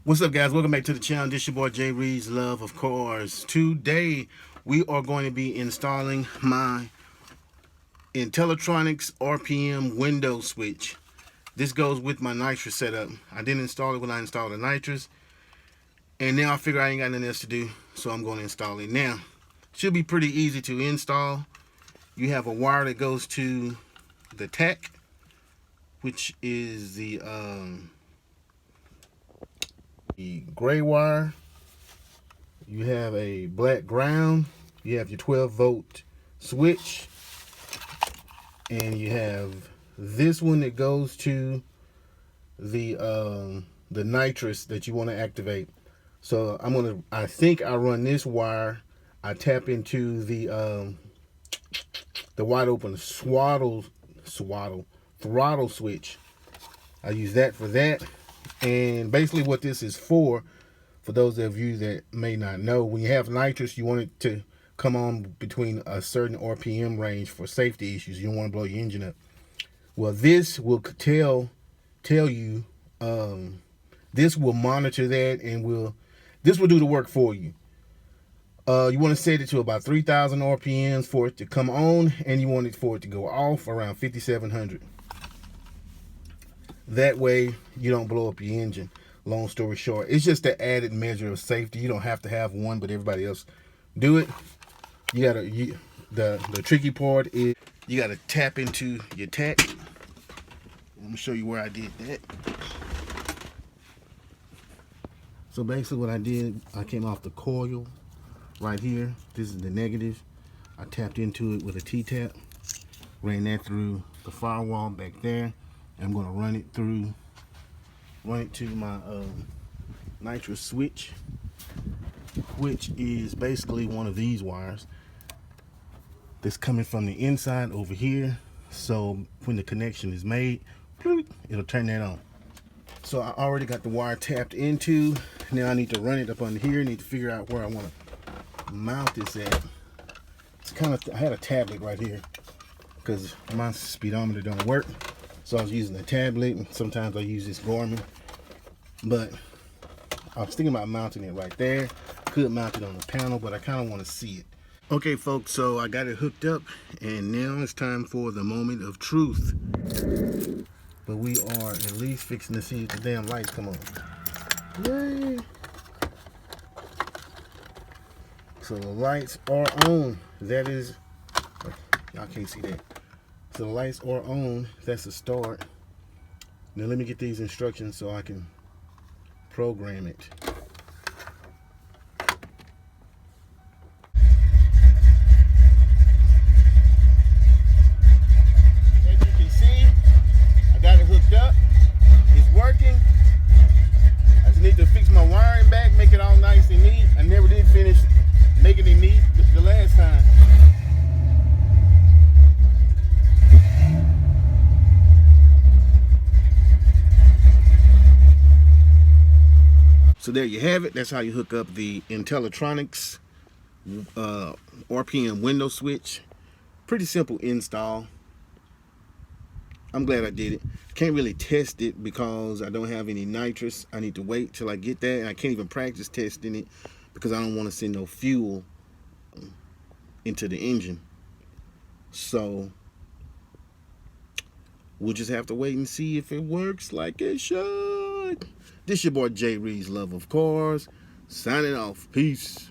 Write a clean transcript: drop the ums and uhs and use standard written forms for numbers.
What's up, guys? Welcome back to the channel. This your boy Jay Reed's Love of Cars. Today we are going to be installing my Intellitronix RPM window switch. This goes with my nitrous setup. I didn't install it when I installed the nitrous, and now I figure I ain't got nothing else to do, so I'm going to install it now. Should be pretty easy to install. You have a wire that goes to the tach, which is the gray wire. You have a black ground. You have your 12-volt switch, and you have this one that goes to the nitrous that you want to activate. So I think I run this wire. I tap into the wide open throttle switch. I use that for that. And basically what this is for those of you that may not know, when you have nitrous, you want it to come on between a certain RPM range for safety issues. You don't want to blow your engine up. Well, this will tell you, this will monitor that, and this will do the work for you. You want to set it to about 3,000 RPMs for it to come on, and you want it for it to go off around 5,700. That way you don't blow up your engine. Long story short, it's just an added measure of safety. You don't have to have one, but everybody else do it. The tricky part is you gotta tap into your tach. Let me show you where I did that. So basically what I did, I came off the coil right here. This is the negative. I tapped into it with a T-tap, ran that through the firewall back there. I'm going to run it to my nitrous switch, which is basically one of these wires that's coming from the inside over here. So when the connection is made, it'll turn that on. So I already got the wire tapped into. Now I need to run it up under here. I need to figure out where I want to mount this at. It's I had a tablet right here because my speedometer don't work. So I was using a tablet, and sometimes I use this Garmin. But I was thinking about mounting it right there. Could mount it on the panel, but I kind of want to see it. Okay, folks, so I got it hooked up, and now it's time for the moment of truth. But we are at least fixing to see if the damn lights come on. Yay! So the lights are on. That is, y'all can't see that. So the lights are on. That's a start. Now let me get these instructions so I can program it. As you can see, I got it hooked up. It's working. I just need to fix my wiring back, make it all nice and neat. I never did finish making it neat the last time. So there you have it. That's how you hook up the Intellitronix RPM window switch. Pretty simple install. I'm glad I did it. Can't really test it because I don't have any nitrous. I need to wait till I get that. And I can't even practice testing it because I don't want to send no fuel into the engine. So we'll just have to wait and see if it works like it should. This your boy Jay Reed's Love of Cars, signing off. Peace.